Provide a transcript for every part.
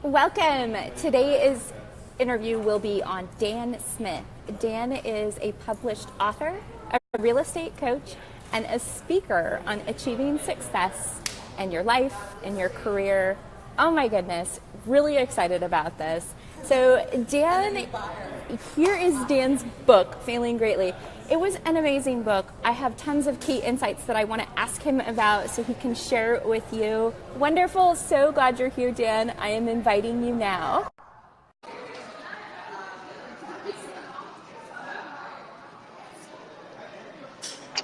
Welcome. Today's interview will be on Dan Smith. Dan is a published author, a real estate coach, and a speaker on achieving success in your life, in your career. Oh my goodness, really excited about this. So Dan, here is Dan's book, Failing Greatly. It was an amazing book. I have tons of key insights that I want to ask him about so he can share it with you. Wonderful. So glad you're here, Dan. I am inviting you now.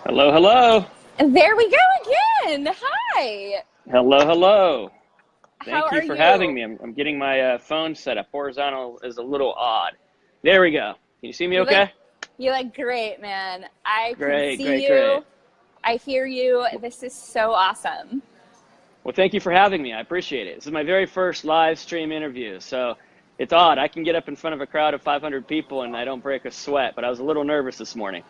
Hello, hello. And there we go again. Hi. Hello, hello. How Thank are you for you? having me. I'm getting my phone set up. Horizontal is a little odd. There we go. Can you see me okay? You look great, man. I can Great, see great, you. great. I hear you. This is so awesome. Well, thank you for having me. I appreciate it. This is my very first live stream interview, so it's odd. I can get up in front of a crowd of 500 people and I don't break a sweat, but I was a little nervous this morning.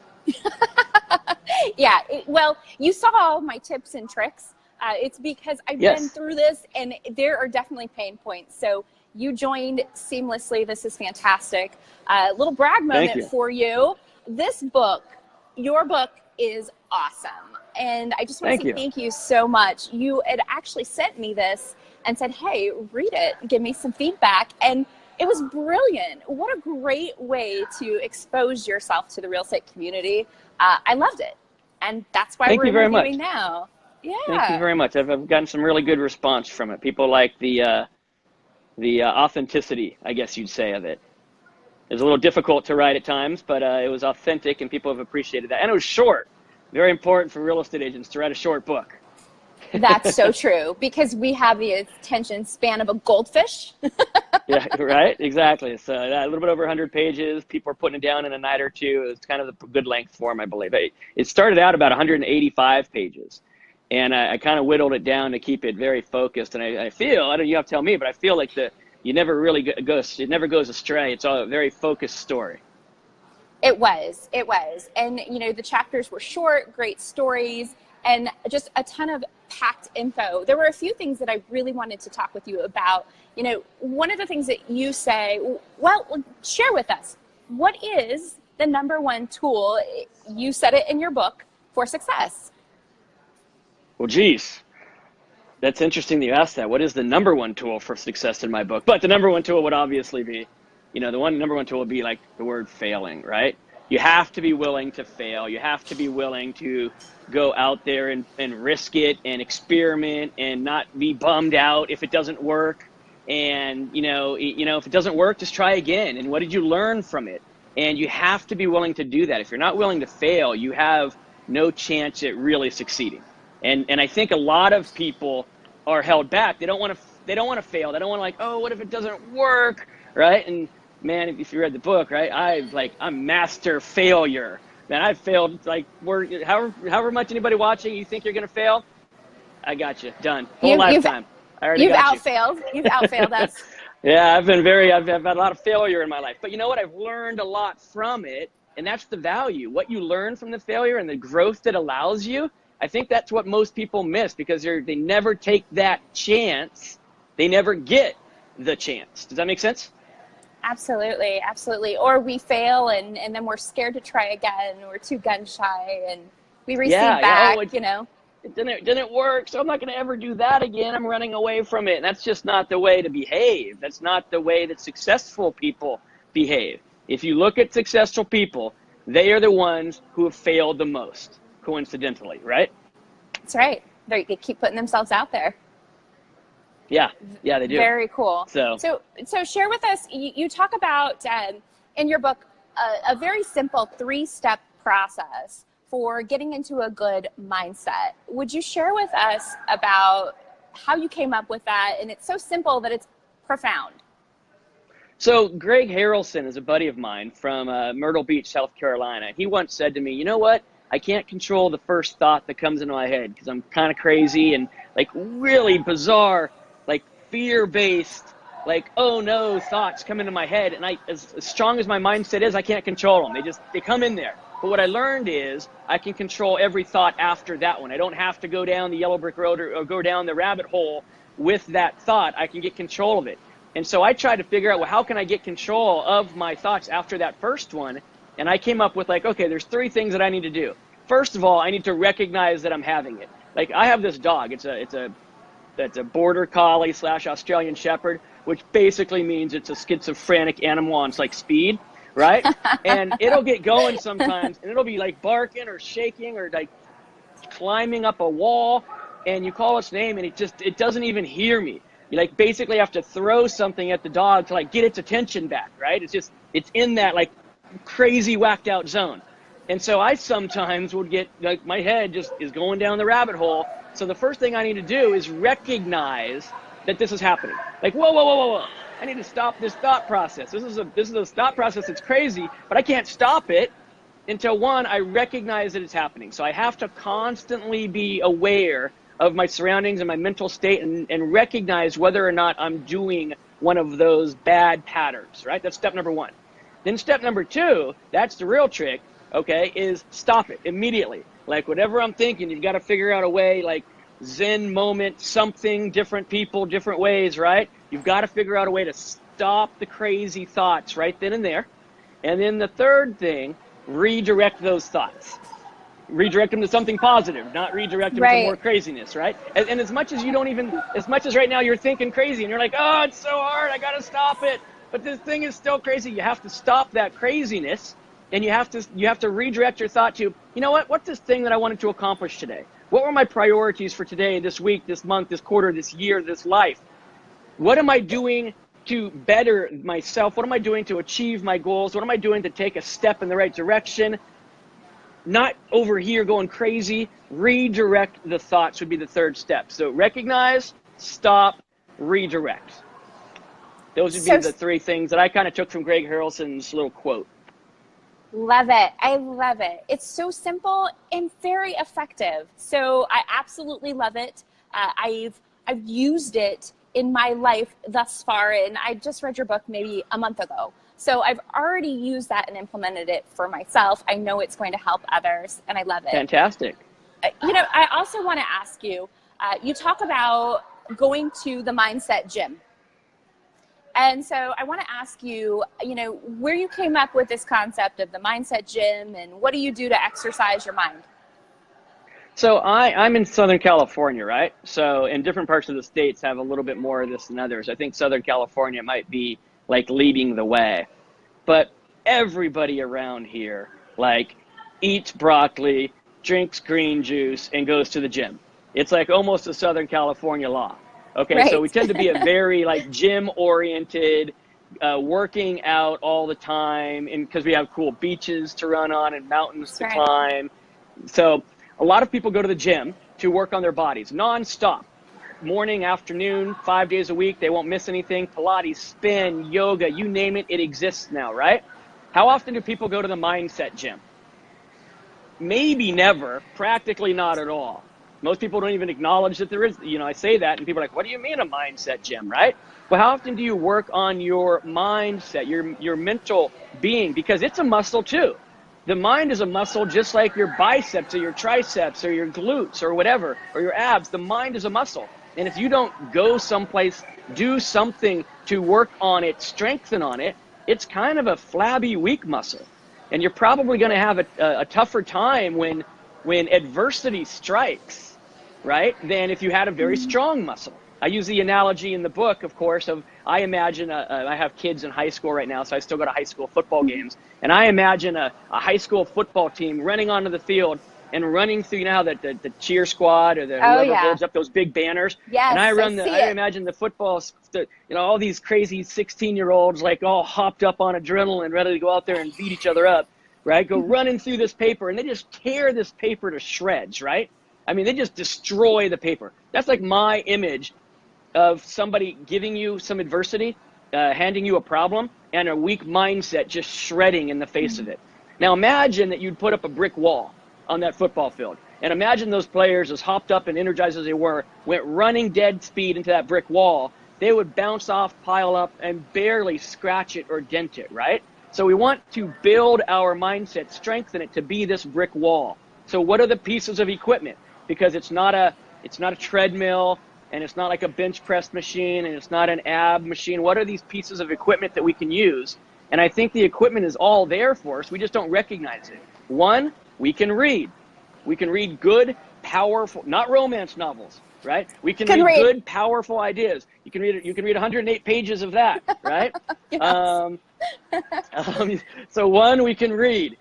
Yeah, well, you saw all my tips and tricks. It's because I've been through this, and there are definitely pain points. So you joined seamlessly. This is fantastic. Little brag moment for you. This book, your book, is awesome. And I just want to say thank you so much. You had actually sent me this and said, hey, read it, give me some feedback. And it was brilliant. What a great way to expose yourself to the real estate community. I loved it. And that's why we're interviewing now. Yeah. Thank you very much. I've gotten some really good response from it. People like the authenticity, I guess you'd say, of it. It was a little difficult to write at times, but it was authentic and people have appreciated that. And it was short. Very important for real estate agents to write a short book. That's so true, because we have the attention span of a goldfish. Yeah, right? Exactly. So a little bit over 100 pages. People are putting it down in a night or two. It's kind of the good length form, I believe. It started out about 185 pages. And I kind of whittled it down to keep it very focused. And I feel, I don't, you have to tell me, but I feel like it never goes astray. It's all a very focused story. It was. And, the chapters were short, great stories, and just a ton of packed info. There were a few things that I really wanted to talk with you about. One of the things that you say, well, share with us. What is the number one tool, you said it in your book, for success? Well, geez, that's interesting that you asked that. What is the number one tool for success in my book? But the number one tool would obviously be, number one tool would be like the word failing, right? You have to be willing to fail. You have to be willing to go out there and risk it and experiment and not be bummed out if it doesn't work. And, if it doesn't work, just try again. And what did you learn from it? And you have to be willing to do that. If you're not willing to fail, you have no chance at really succeeding. And I think a lot of people are held back. They don't want to fail. They don't want to oh, what if it doesn't work, right? And man, if you read the book, right, I'm master failure. Man, I've failed however much anybody watching you think you're gonna fail, I got you done. Lifetime. You've outfailed us. Yeah, I've had a lot of failure in my life. But you know what? I've learned a lot from it, and that's the value. What you learn from the failure and the growth that allows you. I think that's what most people miss, because they never take that chance. They never get the chance. Does that make sense? Absolutely. Or we fail and then we're scared to try again. We're too gun shy and we recede back, It didn't work, so I'm not going to ever do that again. I'm running away from it. And that's just not the way to behave. That's not the way that successful people behave. If you look at successful people, they are the ones who have failed the most, coincidentally, right? That's right. They keep putting themselves out there. Yeah, they do. Very cool. So share with us, you talk about in your book a very simple 3-step process for getting into a good mindset. Would you share with us about how you came up with that? And it's so simple that it's profound. So Greg Harrelson is a buddy of mine from Myrtle Beach, South Carolina. He once said to me, you know what? I can't control the first thought that comes into my head because I'm kind of crazy and really bizarre, fear-based, oh no, thoughts come into my head. And as strong as my mindset is, I can't control them. They come in there. But what I learned is I can control every thought after that one. I don't have to go down the yellow brick road or go down the rabbit hole with that thought. I can get control of it. And so I tried to figure out, well, how can I get control of my thoughts after that first one? And I came up with like, okay, there's 3 things that I need to do. First of all, I need to recognize that I'm having it. Like I have this dog. It's a border collie / Australian Shepherd, which basically means it's a schizophrenic animal on like speed, right? And it'll get going sometimes, and it'll be like barking or shaking or like climbing up a wall, and you call its name, and it doesn't even hear me. You like basically have to throw something at the dog to like get its attention back, right? It's in that like crazy whacked out zone. And so I sometimes would get like my head just is going down the rabbit hole. So the first thing I need to do is recognize that this is happening. Like, whoa. I need to stop this thought process. This is a thought process that's crazy, but I can't stop it until one, I recognize that it's happening. So I have to constantly be aware of my surroundings and my mental state and recognize whether or not I'm doing one of those bad patterns, right? That's step number 1. Then step number 2, that's the real trick, okay, is stop it immediately. Like whatever I'm thinking, you've got to figure out a way, like Zen moment, something, different people, different ways, right? You've got to figure out a way to stop the crazy thoughts right then and there. And then the third thing, redirect those thoughts. Redirect them to something positive, not redirect them to more craziness, right? And as much as as much as right now you're thinking crazy and you're like, oh, it's so hard, I got to stop it. But this thing is still crazy. You have to stop that craziness, and you have to redirect your thought to, you know what? What's this thing that I wanted to accomplish today? What were my priorities for today, this week, this month, this quarter, this year, this life? What am I doing to better myself? What am I doing to achieve my goals? What am I doing to take a step in the right direction? Not over here going crazy. Redirect the thoughts would be the third step. So recognize, stop, redirect. Those would be the 3 things that I kind of took from Greg Harrelson's little quote. Love it. I love it. It's so simple and very effective. So I absolutely love it. I've used it in my life thus far, and I just read your book maybe a month ago. So I've already used that and implemented it for myself. I know it's going to help others, and I love it. Fantastic. I also want to ask you, you talk about going to the mindset gym. And so I want to ask you, where you came up with this concept of the mindset gym, and what do you do to exercise your mind? So I'm in Southern California, right? So in different parts of the states have a little bit more of this than others. I think Southern California might be like leading the way. But everybody around here like eats broccoli, drinks green juice, and goes to the gym. It's like almost a Southern California law. Okay, right. So we tend to be a very like gym-oriented, working out all the time, and because we have cool beaches to run on and mountains to climb. So a lot of people go to the gym to work on their bodies nonstop. Morning, afternoon, 5 days a week. They won't miss anything. Pilates, spin, yoga, you name it, it exists now, right? How often do people go to the mindset gym? Maybe never, practically not at all. Most people don't even acknowledge that there is, I say that and people are like, what do you mean a mindset gym, right? Well, how often do you work on your mindset, your mental being? Because it's a muscle too. The mind is a muscle just like your biceps or your triceps or your glutes or whatever, or your abs. The mind is a muscle. And if you don't go someplace, do something to work on it, strengthen on it, it's kind of a flabby, weak muscle. And you're probably going to have a tougher time when adversity strikes, right, than if you had a very strong muscle. I use the analogy in the book, of course, of I imagine I have kids in high school right now, so I still go to high school football games. And I imagine a high school football team running onto the field and running through, how the cheer squad or whoever holds up those big banners. Yes, and I imagine the football, all these crazy 16-year-olds like all hopped up on adrenaline, ready to go out there and beat each other up, right? Go running through this paper, and they just tear this paper to shreds, right? I mean, they just destroy the paper. That's like my image of somebody giving you some adversity, handing you a problem, and a weak mindset just shredding in the face of it. Now imagine that you'd put up a brick wall on that football field. And imagine those players, as hopped up and energized as they were, went running dead speed into that brick wall. They would bounce off, pile up, and barely scratch it or dent it, right? So we want to build our mindset, strengthen it to be this brick wall. So what are the pieces of equipment? Because it's not a treadmill, and it's not like a bench press machine, and it's not an ab machine. What are these pieces of equipment that we can use? And I think the equipment is all there for us. We just don't recognize it. One, we can read. We can read good, powerful, not romance novels, right? We can read good, powerful ideas. You can read 108 pages of that, right? So one, we can read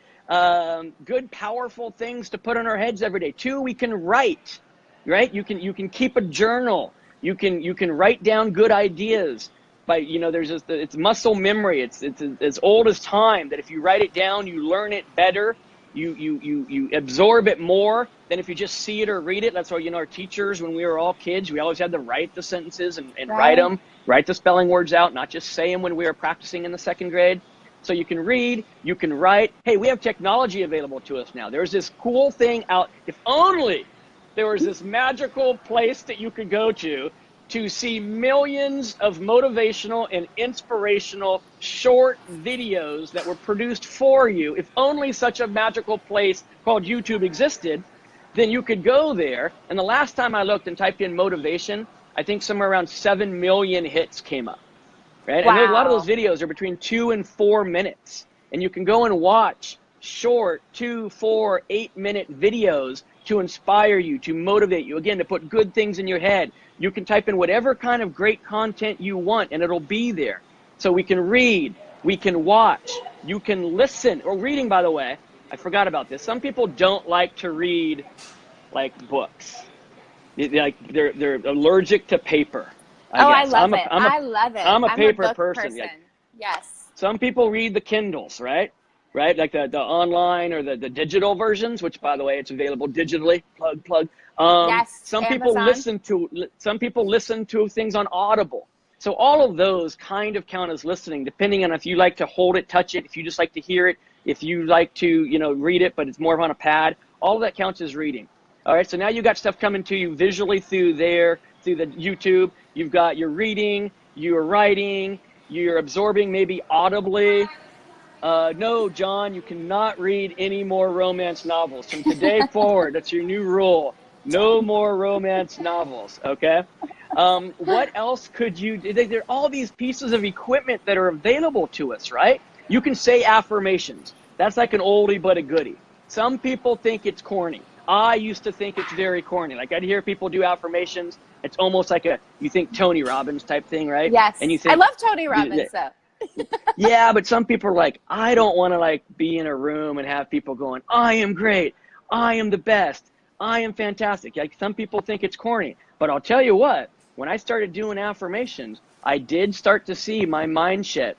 good, powerful things to put on our heads every day. Two, we can write, right? You can keep a journal. You can write down good ideas. But there's just it's muscle memory. It's as old as time, that if you write it down, you learn it better. You absorb it more than if you just see it or read it. That's why, our teachers, when we were all kids, we always had to write the sentences and write them, write the spelling words out, not just say them when we were practicing in the second grade. So you can read, you can write. Hey, we have technology available to us now. There's this cool thing out. If only there was this magical place that you could go to see millions of motivational and inspirational short videos that were produced for you. If only such a magical place called YouTube existed, then you could go there. And the last time I looked and typed in motivation, I think somewhere around 7 million hits came up, right? Wow. And a lot of those videos are between 2 and 4 minutes. And you can go and watch short 2, 4, 8-minute videos to inspire you, to motivate you, again, to put good things in your head. You can type in whatever kind of great content you want, and it'll be there. So we can read, we can watch, you can listen. Or reading, by the way, I forgot about this. Some people don't like to read, like, books. They're allergic to paper. I love it. I love it. I'm a paper person. Yeah. Yes. Some people read the Kindles, right? Like the online or the digital versions, which, by the way, it's available digitally. Plug. Yes. Some Amazon. people listen to things on Audible. So all of those kind of count as listening, depending on if you like to hold it, touch it, if you just like to hear it, if you like to read it, but it's more on a pad. All of that counts as reading. All right. So now you got stuff coming to you visually through the YouTube. You've got your reading, you're writing, you're absorbing maybe audibly. No, John, you cannot read any more romance novels. From today forward, that's your new rule. No more romance novels, okay? What else could you do? There are all these pieces of equipment that are available to us, right? You can say affirmations. That's like an oldie but a goodie. Some people think it's corny. I used to think it's very corny. Like, I'd hear people do affirmations. It's almost like you think Tony Robbins type thing, right? Yes. And you think, I love Tony Robbins, though. Yeah, but some people are like, I don't want to be in a room and have people going, I am great, I am the best, I am fantastic. Like, some people think it's corny, but I'll tell you what, when I started doing affirmations, I did start to see my mindset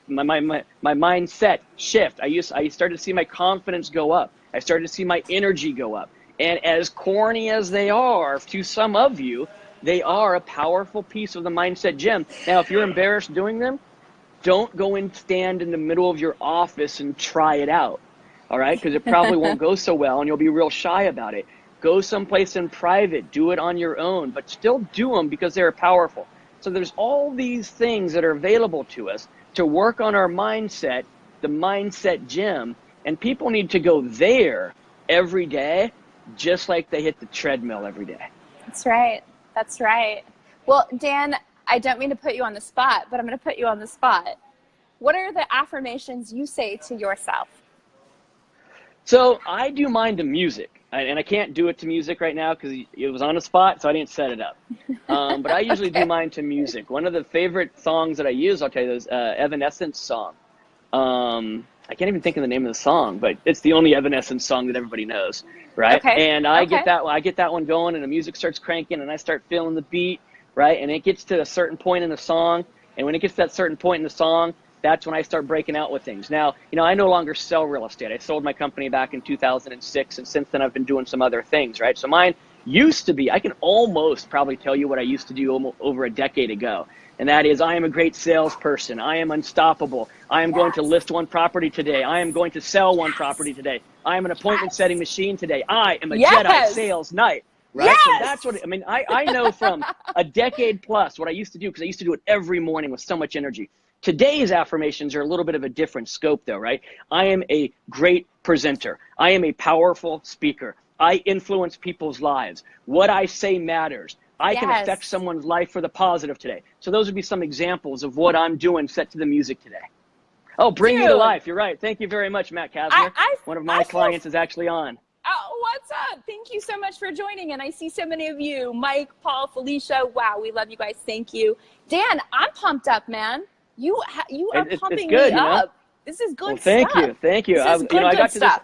shift. I started to see my confidence go up. I started to see my energy go up. And as corny as they are to some of you, they are a powerful piece of the mindset gym. Now, if you're embarrassed doing them, don't go and stand in the middle of your office and try it out, all right? Because it probably won't go so well, and you'll be real shy about it. Go someplace in private. Do it on your own, but still do them because they're powerful. So there's all these things that are available to us to work on our mindset, the mindset gym, and people need to go there every day, just like they hit the treadmill every day. That's right. That's right. Well, Dan, I don't mean to put you on the spot, but I'm going to put you on the spot. What are the affirmations you say to yourself? So I do mine to music, and I can't do it to music right now because it was on the spot, so I didn't set it up. But I usually do mine to music. One of the favorite songs that I use, I'll tell you, is Evanescence song. I can't even think of the name of the song, but it's the only Evanescence song that everybody knows, right? Okay. And I get that one going, and the music starts cranking, and I start feeling the beat. Right? And it gets to a certain point in the song. And when it gets to that certain point in the song, that's when I start breaking out with things. Now, I no longer sell real estate. I sold my company back in 2006. And since then, I've been doing some other things, right? So mine used to be, I can almost probably tell you what I used to do over a decade ago. And that is, I am a great salesperson. I am unstoppable. I am going to list one property today. I am going to sell one property today. I am an appointment setting machine today. I am a Jedi sales knight. Right? Yes! So that's what, I know from a decade plus what I used to do, because I used to do it every morning with so much energy. Today's affirmations are a little bit of a different scope though, right? I am a great presenter. I am a powerful speaker. I influence people's lives. What I say matters. I can affect someone's life for the positive today. So those would be some examples of what I'm doing set to the music today. Oh, bring me to life. You're right. Thank you very much, Matt Kasner. One of my clients is actually on. Oh, what's up? Thank you so much for joining. And I see so many of you, Mike, Paul, Felicia. Wow, we love you guys. Thank you. Dan, I'm pumped up, man. You are pumping me up. This is good stuff. Thank you. This is good stuff.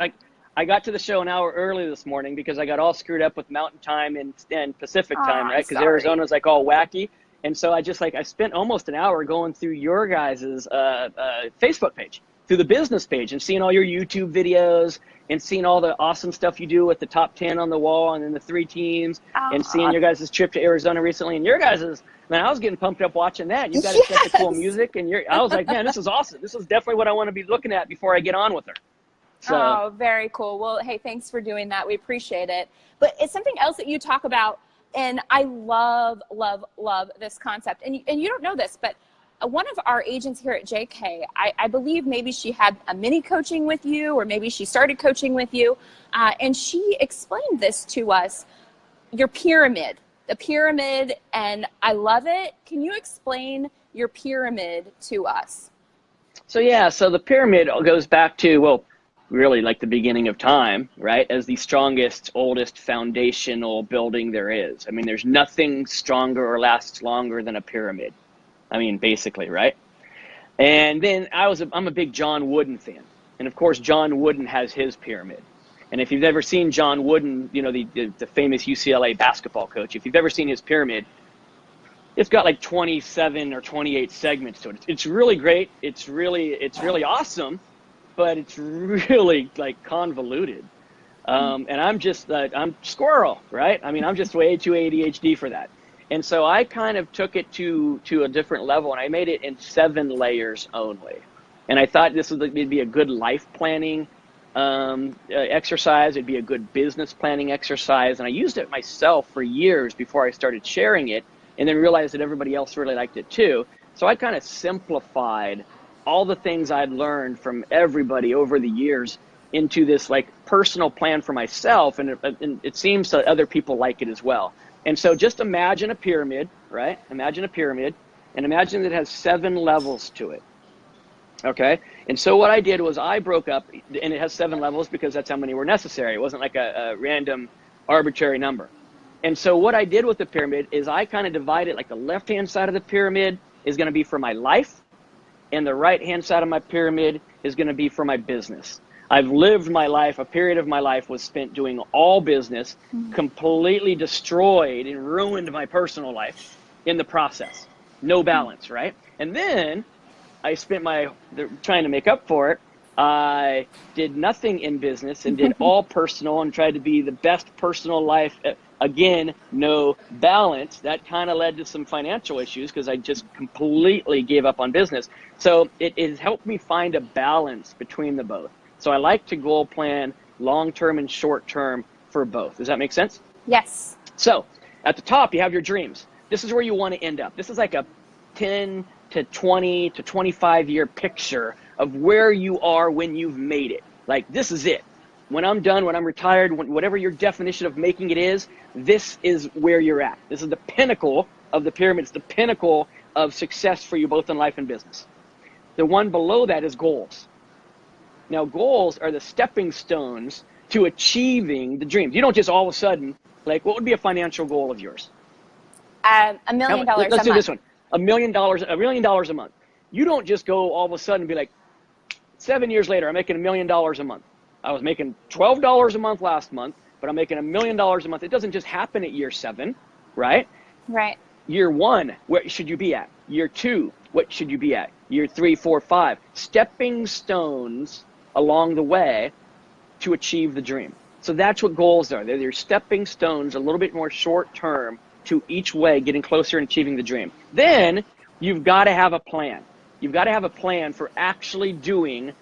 I got to the show an hour early this morning because I got all screwed up with Mountain Time and Pacific Time, right? Because Arizona's like all wacky. And so I spent almost an hour going through your guys' Facebook page, through the business page, and seeing all your YouTube videos and seeing all the awesome stuff you do with the top 10 on the wall and then the 3 teams and seeing your guys' trip to Arizona recently and your guys' man, I was getting pumped up watching that. You guys got the cool music and I was like, man, this is awesome. This is definitely what I want to be looking at before I get on with her. So. Oh, very cool. Well, hey, thanks for doing that. We appreciate it. But it's something else that you talk about, and I love, love, love this concept. And you don't know this, but one of our agents here at JK, I believe maybe she had a mini coaching with you, or maybe she started coaching with you, and she explained this to us, your pyramid, the pyramid, and I love it. Can you explain your pyramid to us? So the pyramid goes back to, well, really like the beginning of time, right? As the strongest, oldest foundational building there is. I mean, there's nothing stronger or lasts longer than a pyramid. I mean, basically, right? And then I'm a big John Wooden fan. And of course, John Wooden has his pyramid. And if you've ever seen John Wooden, the famous UCLA basketball coach, if you've ever seen his pyramid, it's got like 27 or 28 segments to it. It's really great. It's really awesome. But it's really like convoluted. And I'm squirrel, right? I mean, I'm just way too ADHD for that. And so I kind of took it to a different level, and I made it in 7 layers only. And I thought it'd be a good life planning exercise. It'd be a good business planning exercise. And I used it myself for years before I started sharing it, and then realized that everybody else really liked it too. So I kind of simplified all the things I'd learned from everybody over the years into this like personal plan for myself. And it seems that other people like it as well. And so just imagine a pyramid, right? Imagine a pyramid, and imagine that it has 7 levels to it. Okay. And so what I did was I broke up, and it has 7 levels because that's how many were necessary. It wasn't like a random arbitrary number. And so what I did with the pyramid is I kind of divided, like the left-hand side of the pyramid is going to be for my life, and the right-hand side of my pyramid is going to be for my business. I've lived my life, a period of my life was spent doing all business, completely destroyed and ruined my personal life in the process. No balance, right? And then I spent trying to make up for it. I did nothing in business and did all personal and tried to be the best personal life. Again, no balance. That kind of led to some financial issues because I just completely gave up on business. So it has helped me find a balance between the both. So I like to goal plan long-term and short-term for both. Does that make sense? Yes. So at the top, you have your dreams. This is where you want to end up. This is like a 10 to 20 to 25 year picture of where you are when you've made it. Like, this is it. When I'm done, when I'm retired, whatever your definition of making it is, this is where you're at. This is the pinnacle of the pyramid. It's the pinnacle of success for you both in life and business. The one below that is goals. Now, goals are the stepping stones to achieving the dreams. You don't just all of a sudden, like, what would be a financial goal of yours? $1 million a month. Let's do this one. $1 million a month. You don't just go all of a sudden and be like, 7 years later, I'm making $1 million a month. I was making $12 a month last month, but I'm making $1 million a month. It doesn't just happen at year 7, right? Right. Year 1, where should you be at? Year 2, what should you be at? Year 3, 4, 5. Stepping stones along the way to achieve the dream. So that's what goals are. They're stepping stones, a little bit more short term to each way, getting closer and achieving the dream. Then you've got to have a plan. You've got to have a plan for actually doing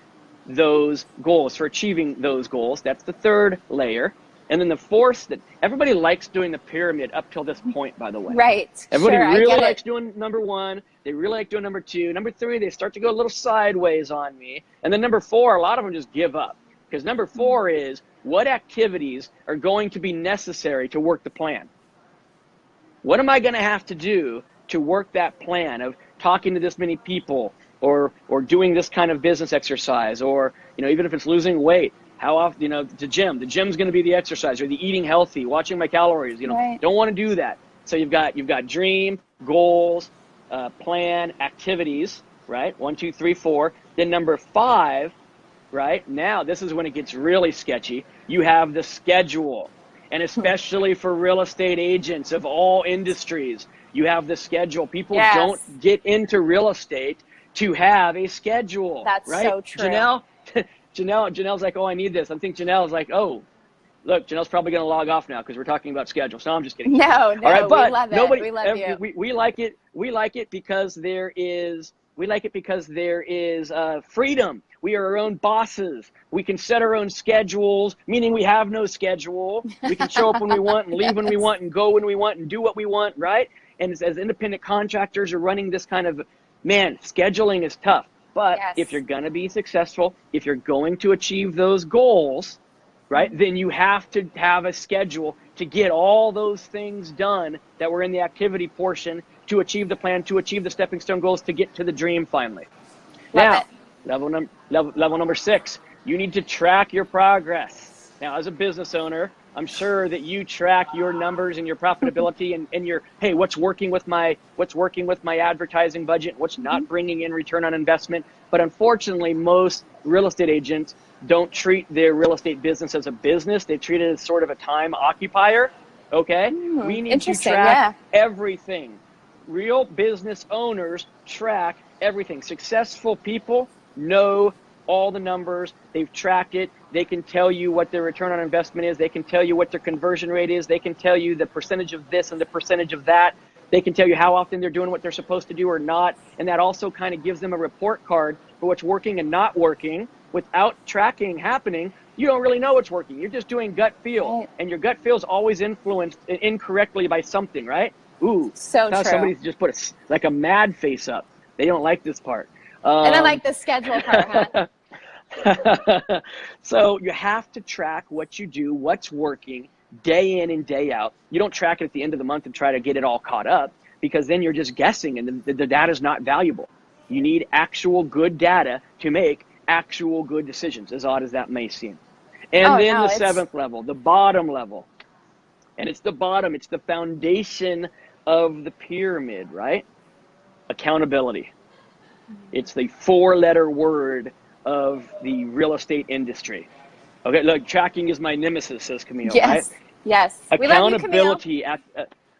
those goals, for achieving those goals. That's the 3rd layer. And then the 4th, that everybody likes doing the pyramid up till this point, by the way. Right. Everybody really likes doing number 1. They really like doing number 2. Number 3, they start to go a little sideways on me. And then number 4, a lot of them just give up. Because number 4 is, what activities are going to be necessary to work the plan? What am I going to have to do to work that plan of talking to this many people, or doing this kind of business exercise, or, you know, even if it's losing weight, how often, you know, the gym's going to be the exercise, or the eating healthy, watching my calories, you know, Right. don't want to do that. So you've got dream, goals, plan, activities, right? 1, 2, 3, 4. Then number 5, right? Now, this is when it gets really sketchy. You have the schedule. And especially for real estate agents of all industries, you have the schedule. People don't get into real estate to have a schedule. That's right? so true. Janelle's like, oh, I need this. I think Janelle's like, oh, look, Janelle's probably going to log off now because we're talking about schedules. No, I'm just kidding. No, all right, but we love nobody, it. We love you. We like it. We like it because there is freedom. We are our own bosses. We can set our own schedules, meaning we have no schedule. We can show up when we want and leave when we want and go when we want and do what we want, right? And as independent contractors are running this kind of, man, scheduling is tough. But if you're going to be successful, if you're going to achieve those goals, right, then you have to have a schedule to get all those things done that were in the activity portion to achieve the plan, to achieve the stepping stone goals, to get to the dream finally. Now, level number 6, you need to track your progress. Now, as a business owner, I'm sure that you track your numbers and your profitability and your, hey, what's working with my advertising budget, what's not bringing in return on investment. But unfortunately, most real estate agents don't treat their real estate business as a business. They treat it as sort of a time occupier. Okay? We need to track everything. Real business owners track everything. Successful people know all the numbers. They've tracked it. They can tell you what their return on investment is. They can tell you what their conversion rate is. They can tell you the percentage of this and the percentage of that. They can tell you how often they're doing what they're supposed to do or not. And that also kind of gives them a report card for what's working and not working. Without tracking happening, you don't really know what's working. You're just doing gut feel. Right. And your gut feel is always influenced incorrectly by something, right? Ooh, so true. Somebody just put like a mad face up. They don't like this part. And I like the schedule part, huh? So you have to track what you do, what's working day in and day out. You don't track it at the end of the month and try to get it all caught up, because then you're just guessing and the data is not valuable. You need actual good data to make actual good decisions, as odd as that may seem. And then the 7th level, the bottom level. And it's the bottom, it's the foundation of the pyramid, right? Accountability. It's the 4-letter word of the real estate industry. Okay, look, tracking is my nemesis, says Camille, right? Yes. Accountability,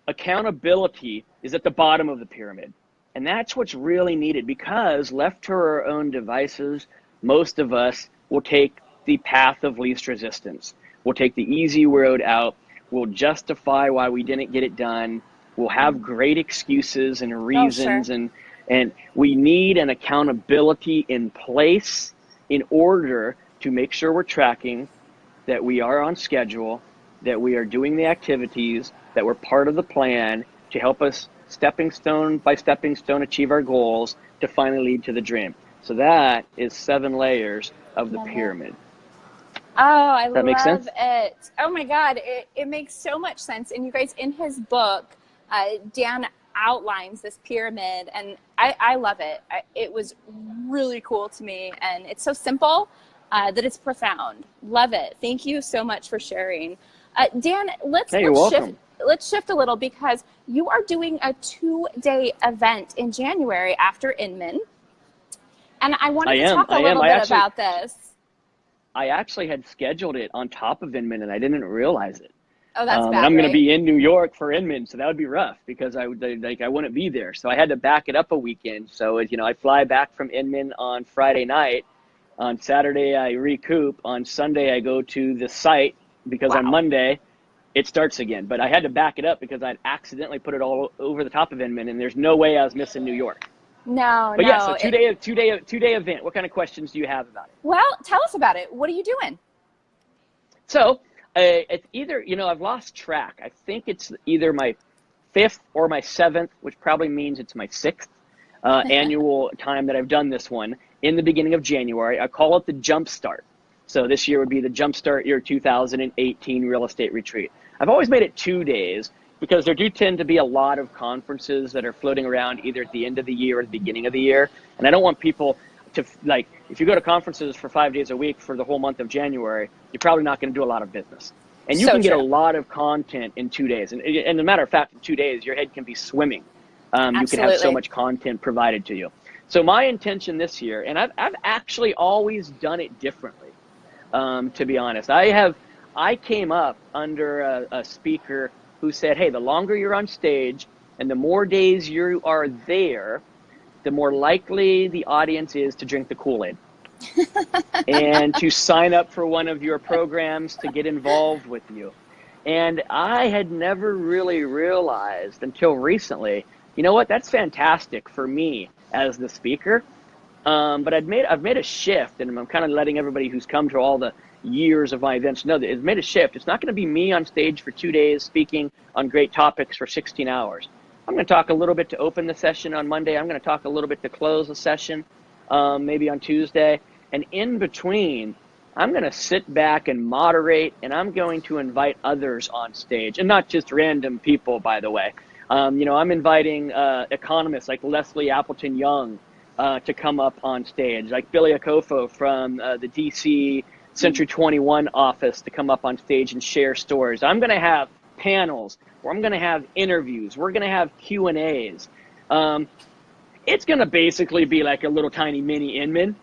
accountability is at the bottom of the pyramid. And that's what's really needed, because left to our own devices, most of us will take the path of least resistance. We'll take the easy road out. We'll justify why we didn't get it done. We'll have great excuses and reasons. And we need an accountability in place in order to make sure we're tracking, that we are on schedule, that we are doing the activities, that we're part of the plan to help us stepping stone by stepping stone achieve our goals to finally lead to the dream. So that is 7 layers of the pyramid. Oh, I love it. Oh my God, it makes so much sense. And you guys, in his book, Dan outlines this pyramid, and I love it. It was really cool to me, and it's so simple that it's profound. Love it. Thank you so much for sharing. Dan, let's shift a little, because you are doing a 2-day event in January after Inman. And I wanted to talk a little bit about this. I actually had scheduled it on top of Inman, and I didn't realize it. Oh, that's bad. And I'm going to be in New York for Inman, so that would be rough, because I wouldn't be there. So I had to back it up a weekend. So, I fly back from Inman on Friday night. On Saturday, I recoup. On Sunday, I go to the site, because on Monday, it starts again. But I had to back it up because I'd accidentally put it all over the top of Inman, and there's no way I was missing New York. So 2-day event. What kind of questions do you have about it? Well, tell us about it. What are you doing? So it's either, I've lost track. I think it's either my 5th or my 7th, which probably means it's my 6th annual time that I've done this one in the beginning of January. I call it the Jumpstart. So this year would be the Jumpstart Year 2018 Real Estate Retreat. I've always made it 2 days, because there do tend to be a lot of conferences that are floating around either at the end of the year or the beginning of the year. And I don't want people to, like, if you go to conferences for 5 days a week for the whole month of January, you're probably not going to do a lot of business. And you can get a lot of content in 2 days. And as a matter of fact, in 2 days, your head can be swimming. You can have so much content provided to you. So my intention this year, and I've actually always done it differently, to be honest. I came up under a speaker who said, hey, the longer you're on stage and the more days you are there, the more likely the audience is to drink the Kool-Aid and to sign up for one of your programs to get involved with you. And I had never really realized until recently, you know what, that's fantastic for me as the speaker. But I've made a shift, and I'm kind of letting everybody who's come to all the years of my events know that it's made a shift. It's not going to be me on stage for 2 days speaking on great topics for 16 hours. I'm going to talk a little bit to open the session on Monday. I'm going to talk a little bit to close the session, maybe on Tuesday. And in between, I'm going to sit back and moderate, and I'm going to invite others on stage, and not just random people, by the way. You know, I'm inviting economists like Leslie Appleton Young to come up on stage, like Billy Akofo from the DC Century 21 office to come up on stage and share stories. I'm going to have panels, where I'm going to have interviews. We're going to have Q&As. It's going to basically be like a little tiny mini Inman,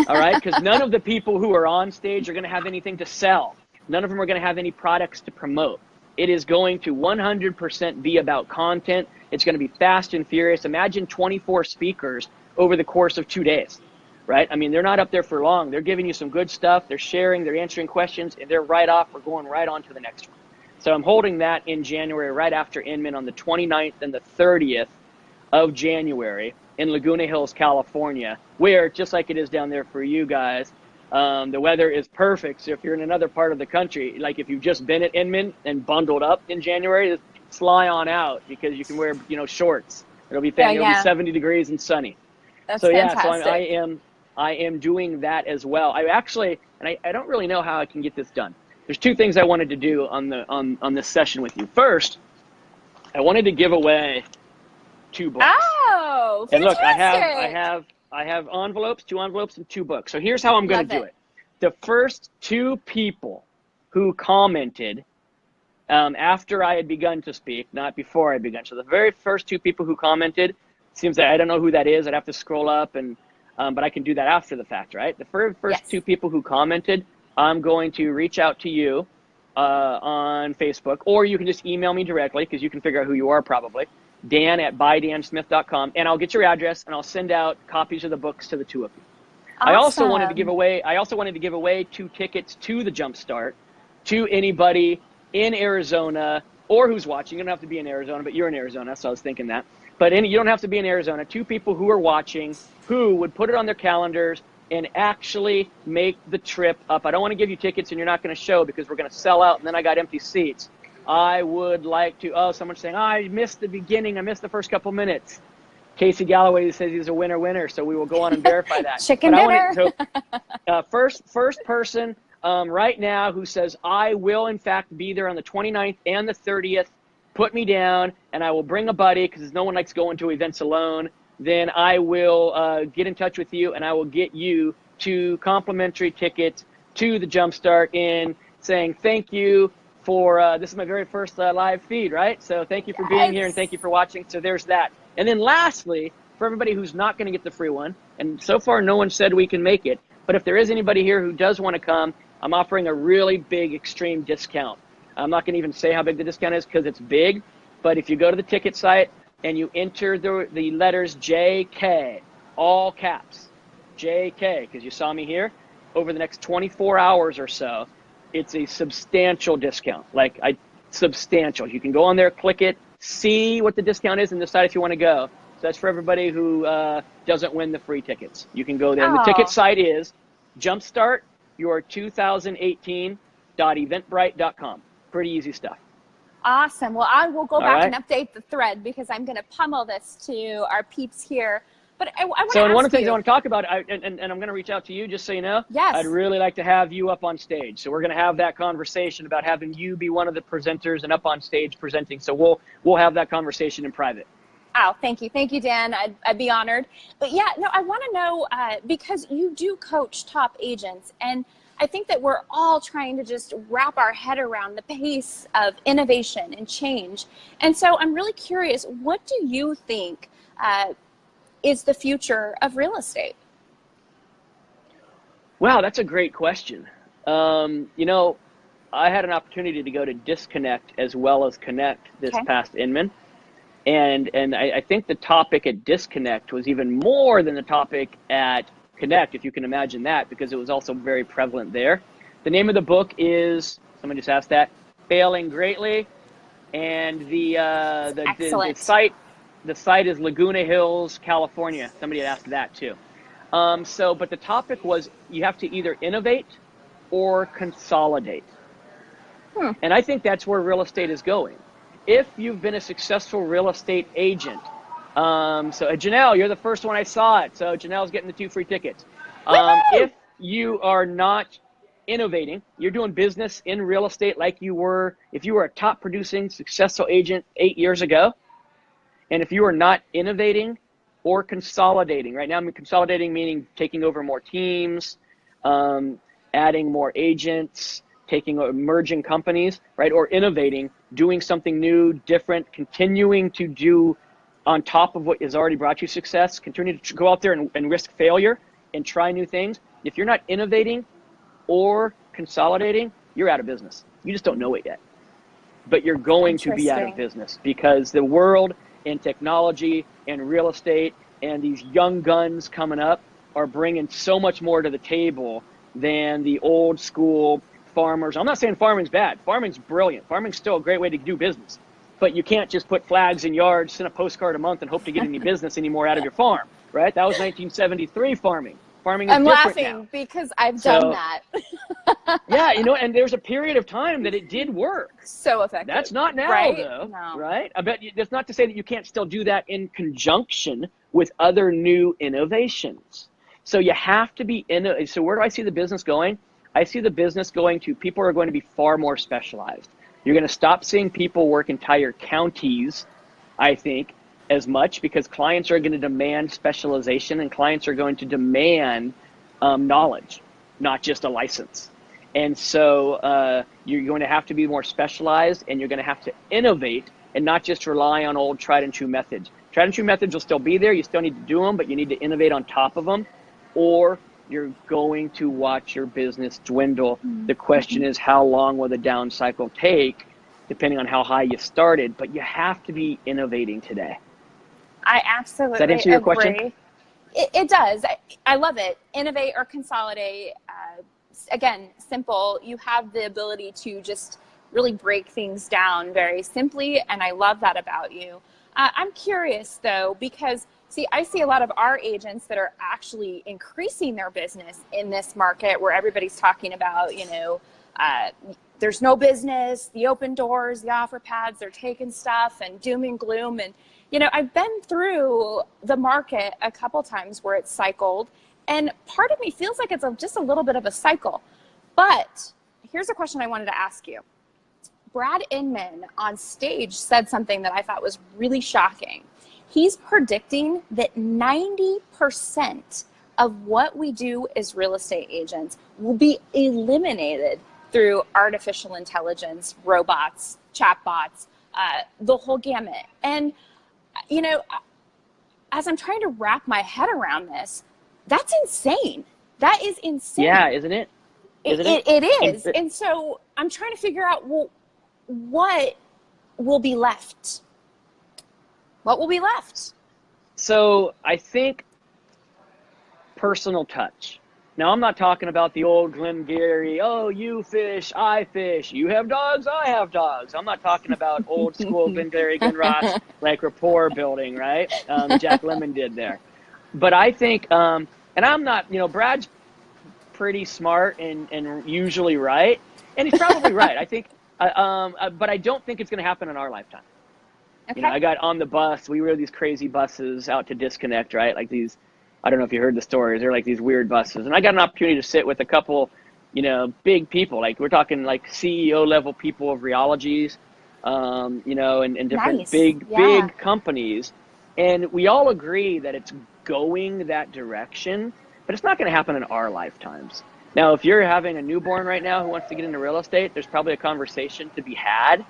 all right? Because none of the people who are on stage are going to have anything to sell. None of them are going to have any products to promote. It is going to 100% be about content. It's going to be fast and furious. Imagine 24 speakers over the course of 2 days, right? I mean, they're not up there for long. They're giving you some good stuff. They're sharing, they're answering questions, and they're right off. We're going right on to the next one. So I'm holding that in January, right after Inman, on the 29th and the 30th of January in Laguna Hills, California, where, just like it is down there for you guys, the weather is perfect. So if you're in another part of the country, like if you've just been at Inman and bundled up in January, just fly on out, because you can wear, you know, shorts. It'll be It'll be 70 degrees and sunny. That's fantastic. So I am doing that as well. I actually, and I don't really know how I can get this done. There's two things I wanted to do on this session with you. First, I wanted to give away 2 books. Oh, fantastic. And look, I have envelopes, 2 envelopes, and 2 books. So here's how I'm going to do it. The first 2 people who commented after I had begun to speak, not before I begun. So the very first 2 people who commented, seems that I don't know who that is. I'd have to scroll up, and but I can do that after the fact, right? The first 2 people who commented, I'm going to reach out to you on Facebook, or you can just email me directly, because you can figure out who you are probably. Dan@bydansmith.com, and I'll get your address, and I'll send out copies of the books to the 2 of you. Awesome. I also wanted to give away 2 tickets to the Jumpstart to anybody in Arizona, or who's watching. You don't have to be in Arizona, but you're in Arizona, so I was thinking that. But you don't have to be in Arizona. 2 people who are watching who would put it on their calendars and actually make the trip up. I don't want to give you tickets and you're not going to show, because we're going to sell out, and then I got empty seats. I would like to, someone's saying, I missed the beginning. I missed the first couple minutes. Casey Galloway says he's a winner, so we will go on and verify that. Chicken dinner. First person right now who says, I will in fact be there on the 29th and the 30th, put me down, and I will bring a buddy, because no one likes going to events alone. Then I will get in touch with you, and I will get you 2 complimentary tickets to the Jumpstart, in saying thank you for, this is my very first live feed, right? So thank you for being here, and thank you for watching. So there's that. And then lastly, for everybody who's not going to get the free one, and so far no one said we can make it, but if there is anybody here who does want to come, I'm offering a really big extreme discount. I'm not going to even say how big the discount is, because it's big, but if you go to the ticket site and you enter the letters JK, all caps, JK, because you saw me here, over the next 24 hours or so, it's a substantial discount, substantial. You can go on there, click it, see what the discount is, and decide if you want to go. So that's for everybody who doesn't win the free tickets. You can go there. And the ticket site is jumpstartyour2018.eventbrite.com. Pretty easy stuff. Awesome. Well, I will go back and update the thread, because I'm going to pummel this to our peeps here. But I want to So, and ask one of the things you, I want to talk about, and I'm going to reach out to you just so you know, yes, I'd really like to have you up on stage. So we're going to have that conversation about having you be one of the presenters and up on stage presenting. So we'll have that conversation in private. Oh, thank you, Dan. I'd be honored. But yeah, no, I want to know because you do coach top agents, and I think that we're all trying to just wrap our head around the pace of innovation and change. And so I'm really curious, what do you think is the future of real estate? Wow, that's a great question. You know, I had an opportunity to go to Disconnect as well as Connect this Okay. past Inman. And I think the topic at Disconnect was even more than the topic at Connect, if you can imagine that, because it was also very prevalent there. The name of the book is, someone just asked that, Failing Greatly. And the site is Laguna Hills, California. Somebody had asked that too. But the topic was you have to either innovate or consolidate. And I think that's where real estate is going. If you've been a successful real estate agent, Janelle, you're the first one I saw it. So Janelle's getting the 2 free tickets. If you are not innovating, you're doing business in real estate like you were, if you were a top producing successful agent 8 years ago, and if you are not innovating or consolidating, right now I'm consolidating meaning taking over more teams, adding more agents, merging companies, right? Or innovating, doing something new, different, continuing to do on top of what has already brought you success, continue to go out there and risk failure and try new things. If you're not innovating or consolidating, you're out of business. You just don't know it yet. But you're going to be out of business because the world and technology and real estate and these young guns coming up are bringing so much more to the table than the old school farmers. I'm not saying farming's bad. Farming's brilliant. Farming's still a great way to do business. But you can't just put flags in yards, send a postcard a month, and hope to get any business anymore out of your farm, right? That was 1973 farming. Farming is different now. I'm laughing because I've done that. Yeah, and there's a period of time that it did work. So effective. That's not now, right? though, No. right? I bet that's not to say that you can't still do that in conjunction with other new innovations. So you have to be so where do I see the business going? I see the business going to people are going to be far more specialized. You're going to stop seeing people work entire counties, I think, as much because clients are going to demand specialization and clients are going to demand knowledge, not just a license. And so you're going to have to be more specialized and you're going to have to innovate and not just rely on old tried and true methods. Tried and true methods will still be there. You still need to do them, but you need to innovate on top of them, or you're going to watch your business dwindle. The question is, how long will the down cycle take, depending on how high you started? But you have to be innovating today. I absolutely Does that answer your question? It does. I love it. Innovate or consolidate. Again, simple. You have the ability to just really break things down very simply, and I love that about you. I'm curious, though, because I see a lot of our agents that are actually increasing their business in this market where everybody's talking about, there's no business, the open doors, the offer pads, they're taking stuff and doom and gloom. And, I've been through the market a couple times where it's cycled, and part of me feels like it's just a little bit of a cycle. But here's a question I wanted to ask you. Brad Inman on stage said something that I thought was really shocking. He's predicting that 90% of what we do as real estate agents will be eliminated through artificial intelligence, robots, chatbots, the whole gamut. And, as I'm trying to wrap my head around this, that's insane. That is insane. Yeah, isn't it? It is. And so I'm trying to figure out, well, what will be left? What will be left? So I think personal touch. Now, I'm not talking about the old Glengarry, oh, you fish, I fish. You have dogs, I have dogs. I'm not talking about old school Glengarry, Glen Ross, like rapport building, right? Jack Lemmon did there. But I think, and I'm not, Brad's pretty smart and usually right. And he's probably right. I think, but I don't think it's going to happen in our lifetime. Okay. You know, I got on the bus. We rode these crazy buses out to disconnect, right? Like these, I don't know if you heard the stories. They're like these weird buses. And I got an opportunity to sit with a couple, you know, big people. Like we're talking like CEO level people of rheologies, you know, and different Nice. big companies. And we all agree that it's going that direction, but it's not going to happen in our lifetimes. Now, if you're having a newborn right now who wants to get into real estate, there's probably a conversation to be had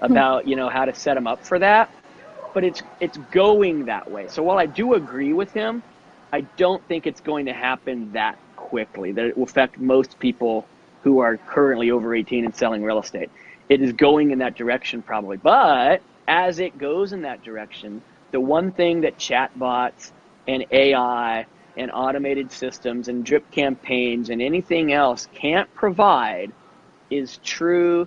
about, you know, how to set them up for that. But it's going that way. So while I do agree with him, I don't think it's going to happen that quickly, that it will affect most people who are currently over 18 and selling real estate. It is going in that direction probably. But as it goes in that direction, the one thing that chatbots and AI and automated systems and drip campaigns and anything else can't provide is true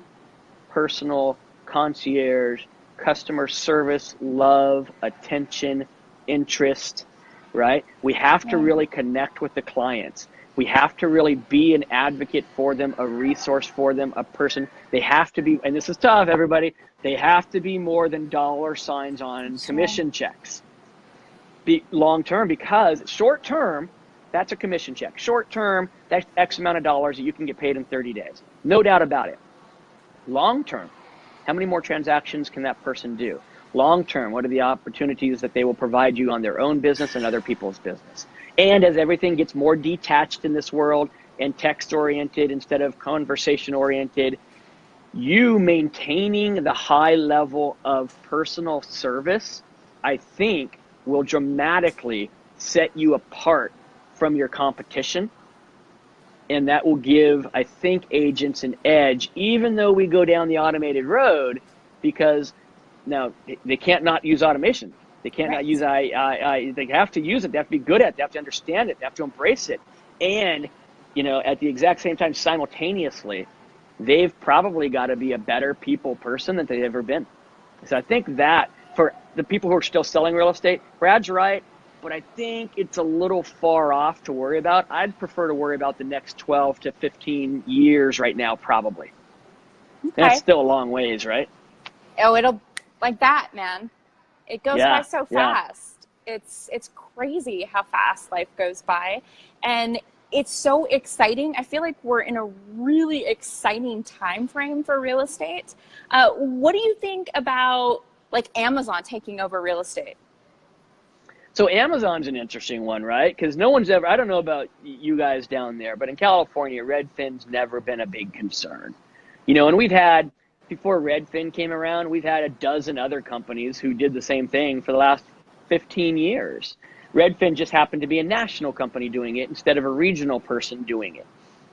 personal concierge, customer service, love, attention, interest, right? We have to really connect with the clients. We have to really be an advocate for them, a resource for them, a person. They have to be, and this is tough, everybody, they have to be more than dollar signs on commission checks. Be long term, because short term, that's a commission check. Short term, that's X amount of dollars that you can get paid in 30 days. No doubt about it. Long term, how many more transactions can that person do? Long term, what are the opportunities that they will provide you on their own business and other people's business? And as everything gets more detached in this world and text oriented instead of conversation oriented, you maintaining the high level of personal service, I think, will dramatically set you apart from your competition. And that will give, I think, agents an edge, even though we go down the automated road, because now they can't not use automation. They can't not use AI. They have to use it. They have to be good at it. They have to understand it. They have to embrace it. And, you know, at the exact same time, simultaneously, they've probably got to be a better people person than they've ever been. So I think that for the people who are still selling real estate, Brad's right, but I think it's a little far off to worry about. I'd prefer to worry about the next 12 to 15 years right now, probably. Okay. That's still a long ways, right? Oh, it'll like that, man. It goes by so fast. It's crazy how fast life goes by. And it's so exciting. I feel like we're in a really exciting time frame for real estate. What do you think about like Amazon taking over real estate? So Amazon's an interesting one, right? Because no one's ever, I don't know about you guys down there, but in California, Redfin's never been a big concern. You know, and we've had, before Redfin came around, we've had a dozen other companies who did the same thing for the last 15 years. Redfin just happened to be a national company doing it instead of a regional person doing it.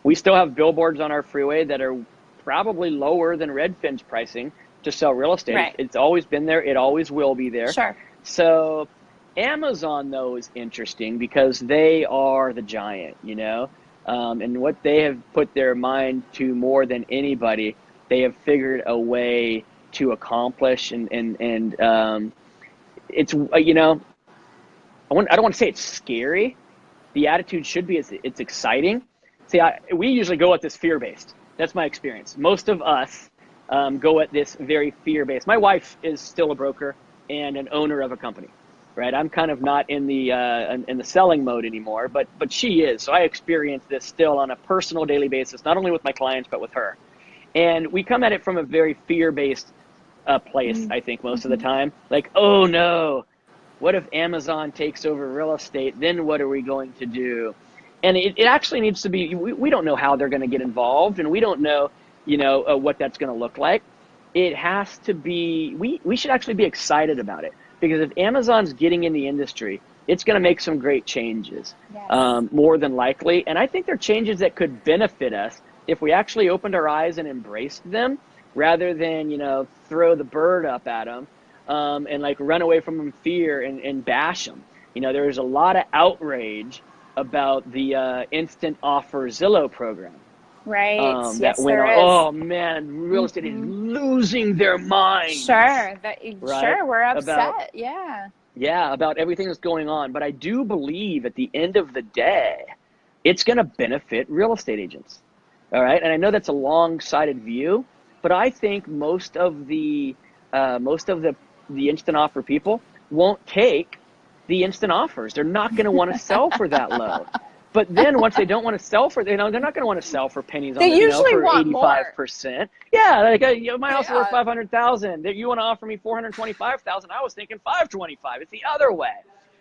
We still have billboards on our freeway that are probably lower than Redfin's pricing to sell real estate. Right. It's always been there. It always will be there. Sure. So Amazon, though, is interesting because they are the giant, you know, and what they have put their mind to more than anybody, they have figured a way to accomplish. And it's, you know, I don't want to say it's scary. The attitude should be it's exciting. See, we usually go at this fear-based. That's my experience. Most of us go at this very fear-based. My wife is still a broker and an owner of a company. Right, I'm kind of not in the selling mode anymore, but she is. So I experience this still on a personal daily basis, not only with my clients but with her. And we come at it from a very fear-based place, I think, most of the time. Like, oh no, what if Amazon takes over real estate? Then what are we going to do? And it actually needs to be. We don't know how they're going to get involved, and we don't know, you know, what that's going to look like. It has to be. We should actually be excited about it. Because if Amazon's getting in the industry, it's going to make some great changes, more than likely. And I think they're changes that could benefit us if we actually opened our eyes and embraced them, rather than, you know, throw the bird up at them and like run away from them in fear and bash them. You know, there's a lot of outrage about the instant offer Zillow program. Right. That went on. Oh man, real estate is losing their minds. Sure. Right? Sure, we're upset. Yeah, about everything that's going on. But I do believe at the end of the day, it's going to benefit real estate agents. All right. And I know that's a long-sighted view, but I think most of the the instant offer people won't take the instant offers. They're not going to want to sell for that low. But then once they don't want to sell for, they're not going to want to sell for pennies on They the, usually for want 85%. Yeah, like my house is worth Yeah. $500,000. You want to offer me $425,000? I was thinking $525. It's the other way.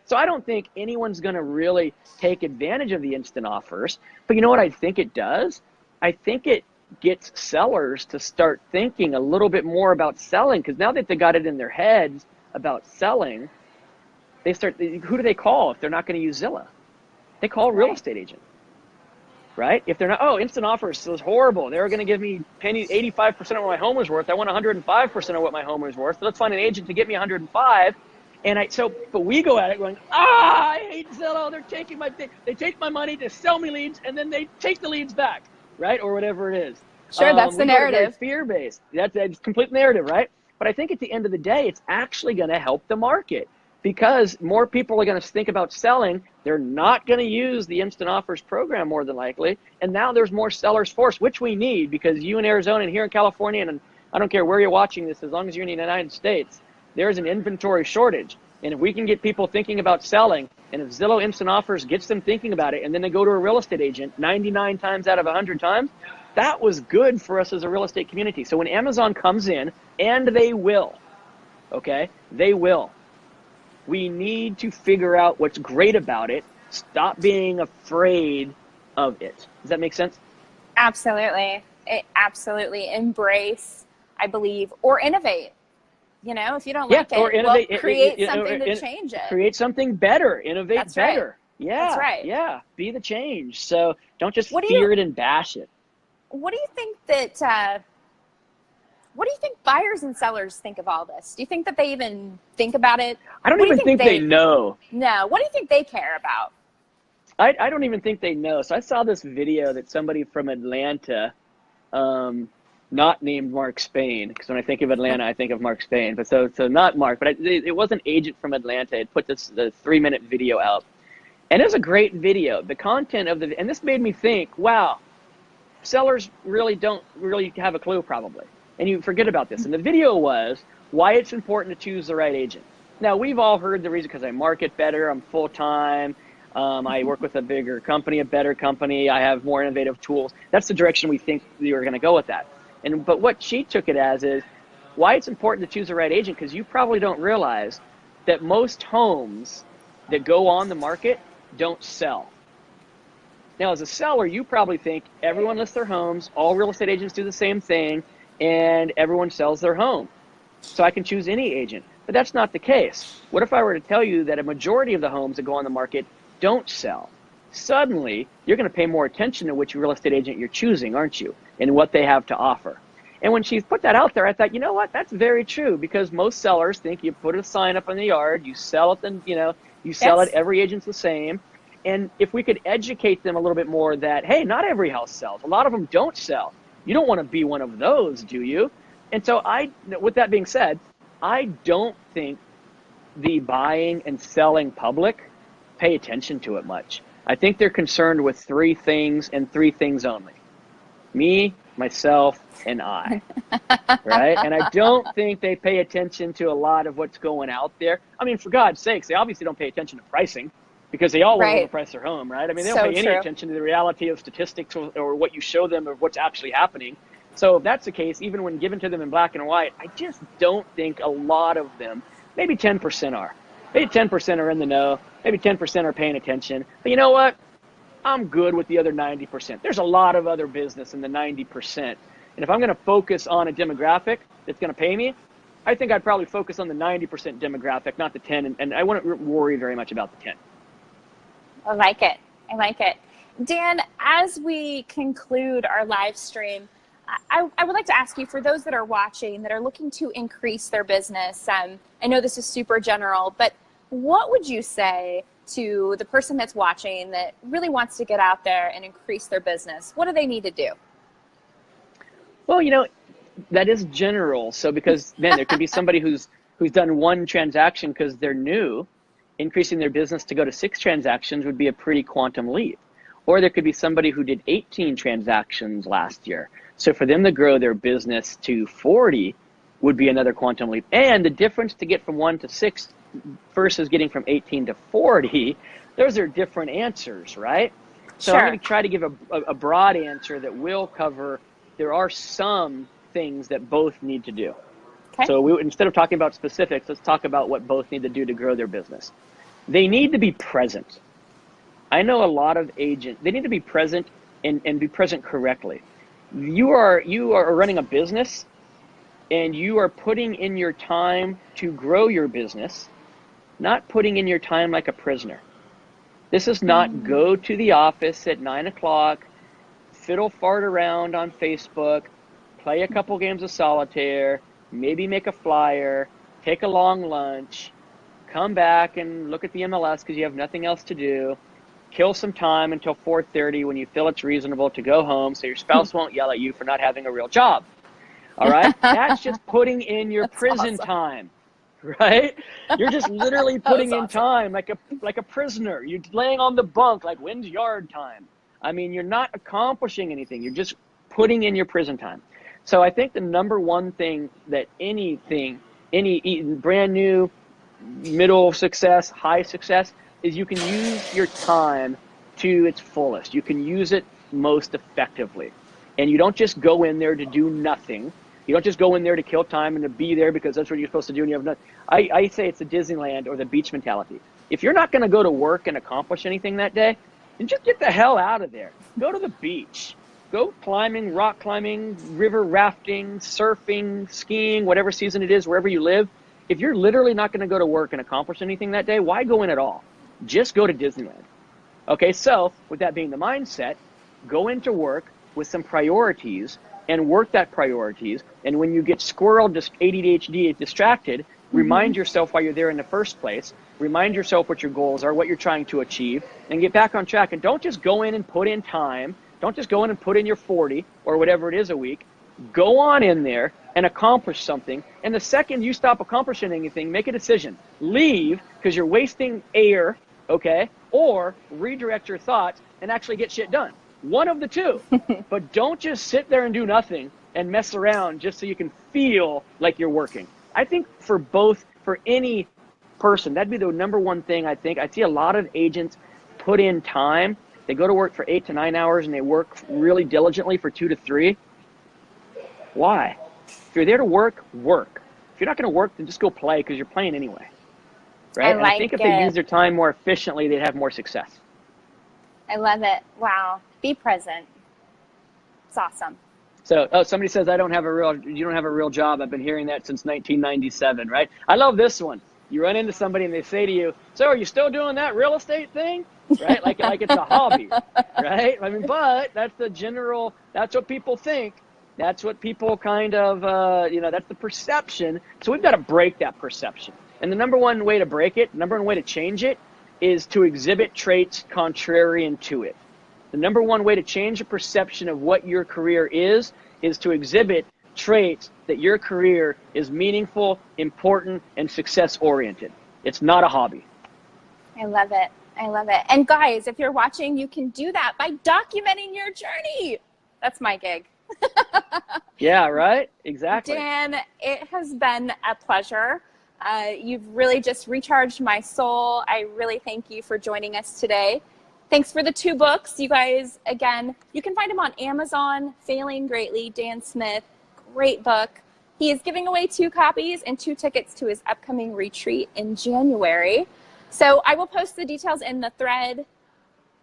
So I don't think anyone's going to really take advantage of the instant offers. But you know what I think it does? I think it gets sellers to start thinking a little bit more about selling, because now that they got it in their heads about selling, they start, who do they call if they're not going to use Zillow? They call a real estate agent, right? If they're not, oh, instant offers is horrible. They're going to give me 85% of what my home is worth. I want 105% of what my home is worth. So let's find an agent to get me 105. But we go at it going, I hate Zillow. They're taking they take my money to sell me leads, and then they take the leads back, right? Or whatever it is. Sure, that's the narrative. Fear-based. That's complete narrative, right? But I think at the end of the day, it's actually going to help the market, because more people are going to think about selling. They're not going to use the instant offers program more than likely. And now there's more sellers force, which we need, because you in Arizona and here in California, and I don't care where you're watching this, as long as you're in the United States, there's an inventory shortage. And if we can get people thinking about selling, and if Zillow instant offers gets them thinking about it, and then they go to a real estate agent 99 times out of 100 times, that was good for us as a real estate community. So when Amazon comes in, and they will, okay, they will. We need to figure out what's great about it. Stop being afraid of it. Does that make sense? Absolutely. Absolutely. Embrace, I believe, or innovate. You know, if you don't like it, or innovate, create something to change it. Create something better. Innovate That's better. Right. Yeah. That's right. Yeah. Be the change. So don't just fear it and bash it. What do you think that... What do you think buyers and sellers think of all this? Do you think that they even think about it? I don't even think they know. No. What do you think they care about? I don't even think they know. So I saw this video that somebody from Atlanta, not named Mark Spain, because when I think of Atlanta, I think of Mark Spain. But so not Mark, but it was an agent from Atlanta. It put the 3-minute video out. And it was a great video. The content of and this made me think, wow, sellers don't really have a clue probably. And you forget about this. And the video was why it's important to choose the right agent. Now, we've all heard the reason, because I market better, I'm full-time, I work with a bigger company, a better company, I have more innovative tools. That's the direction we think we were going to go with that. But what she took it as is why it's important to choose the right agent, because you probably don't realize that most homes that go on the market don't sell. Now, as a seller, you probably think everyone lists their homes, all real estate agents do the same thing, and everyone sells their home. So I can choose any agent. But that's not the case. What if I were to tell you that a majority of the homes that go on the market don't sell? Suddenly, you're going to pay more attention to which real estate agent you're choosing, aren't you? And what they have to offer. And when she put that out there, I thought, you know what? That's very true, because most sellers think you put a sign up in the yard, you sell it, then you sell it, every agent's the same. And if we could educate them a little bit more that, hey, not every house sells. A lot of them don't sell. You don't want to be one of those, do you? And so with that being said, I don't think the buying and selling public pay attention to it much. I think they're concerned with 3 things and 3 things only. Me, myself, and I, right? And I don't think they pay attention to a lot of what's going out there. I mean, for God's sakes, they obviously don't pay attention to pricing, because they all want to overprice their home, right? I mean, they don't pay any attention to the reality of statistics or what you show them of what's actually happening. So if that's the case, even when given to them in black and white, I just don't think a lot of them, maybe 10% are. Maybe 10% are in the know. Maybe 10% are paying attention. But you know what? I'm good with the other 90%. There's a lot of other business in the 90%. And if I'm going to focus on a demographic that's going to pay me, I think I'd probably focus on the 90% demographic, not the 10. And I wouldn't worry very much about the 10. I like it. I like it. Dan, as we conclude our live stream, I would like to ask you, for those that are watching, that are looking to increase their business, I know this is super general, but what would you say to the person that's watching that really wants to get out there and increase their business? What do they need to do? Well, that is general. So because then there could be somebody who's done 1 transaction because they're new. Increasing their business to go to 6 transactions would be a pretty quantum leap. Or there could be somebody who did 18 transactions last year. So for them to grow their business to 40 would be another quantum leap. And the difference to get from 1 to 6 versus getting from 18 to 40, those are different answers, right? So Sure. I'm going to try to give a broad answer that will cover, there are some things that both need to do. Okay. So instead of talking about specifics, let's talk about what both need to do to grow their business. They need to be present. I know a lot of agents, they need to be present and be present correctly. You are running a business, and you are putting in your time to grow your business, not putting in your time like a prisoner. This is not go to the office at 9 o'clock, fiddle fart around on Facebook, play a couple games of solitaire, maybe make a flyer, take a long lunch, come back and look at the MLS because you have nothing else to do, kill some time until 4:30 when you feel it's reasonable to go home so your spouse won't yell at you for not having a real job. All right? That's just putting in your prison time, right? You're just literally putting in time like a prisoner. You're laying on the bunk like, when's yard time? I mean, you're not accomplishing anything. You're just putting in your prison time. So I think the number one thing that any brand new, middle success, high success, is you can use your time to its fullest. You can use it most effectively. And you don't just go in there to do nothing. You don't just go in there to kill time and to be there because that's what you're supposed to do and you have nothing. I say it's the Disneyland or the beach mentality. If you're not going to go to work and accomplish anything that day, then just get the hell out of there. Go to the beach. Go climbing, rock climbing, river rafting, surfing, skiing, whatever season it is, wherever you live. If you're literally not going to go to work and accomplish anything that day, why go in at all? Just go to Disneyland. Okay, so with that being the mindset, go into work with some priorities and work that priorities. And when you get squirreled, ADHD, distracted, remind yourself why you're there in the first place. Remind yourself what your goals are, what you're trying to achieve, and get back on track. And don't just go in and put in time. Don't just go in and put in your 40 or whatever it is a week. Go on in there and accomplish something. And the second you stop accomplishing anything, make a decision. Leave because you're wasting air, okay? Or redirect your thoughts and actually get shit done. One of the two. But don't just sit there and do nothing and mess around just so you can feel like you're working. I think for any person, that'd be the number one thing I think. I see a lot of agents put in time. They go to work for 8 to 9 hours and they work really diligently for 2 to 3. Why? If you're there to work, work. If you're not going to work, then just go play because you're playing anyway. Right? And I think if they use their time more efficiently, they'd have more success. I love it. Wow. Be present. It's awesome. So, somebody says, you don't have a real job. I've been hearing that since 1997, right? I love this one. You run into somebody and they say to you, so are you still doing that real estate thing? Right? Like it's a hobby, right? I mean, but that's that's what people think. That's what people kind of, that's the perception. So we've got to break that perception. And the number one way to break it, number one way to change it, is to exhibit traits contrarian to it. The number one way to change the perception of what your career is to exhibit traits that your career is meaningful, important, and success-oriented. It's not a hobby. I love it. I love it. And guys, if you're watching, you can do that by documenting your journey. That's my gig. Yeah, right? Exactly. Dan, it has been a pleasure. You've really just recharged my soul. I really thank you for joining us today. Thanks for the 2 books. You guys, again, you can find them on Amazon. Failing Greatly, Dan Smith. Great book. He is giving away 2 copies and 2 tickets to his upcoming retreat in January. So I will post the details in the thread.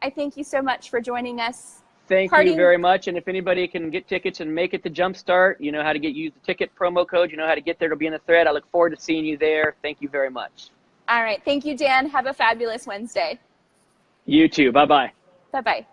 I thank you so much for joining us. Thank you very much. And if anybody can get tickets and make it to Jumpstart, you know how to use the ticket promo code. You know how to get there. It'll be in the thread. I look forward to seeing you there. Thank you very much. All right. Thank you, Dan. Have a fabulous Wednesday. You too. Bye-bye. Bye-bye.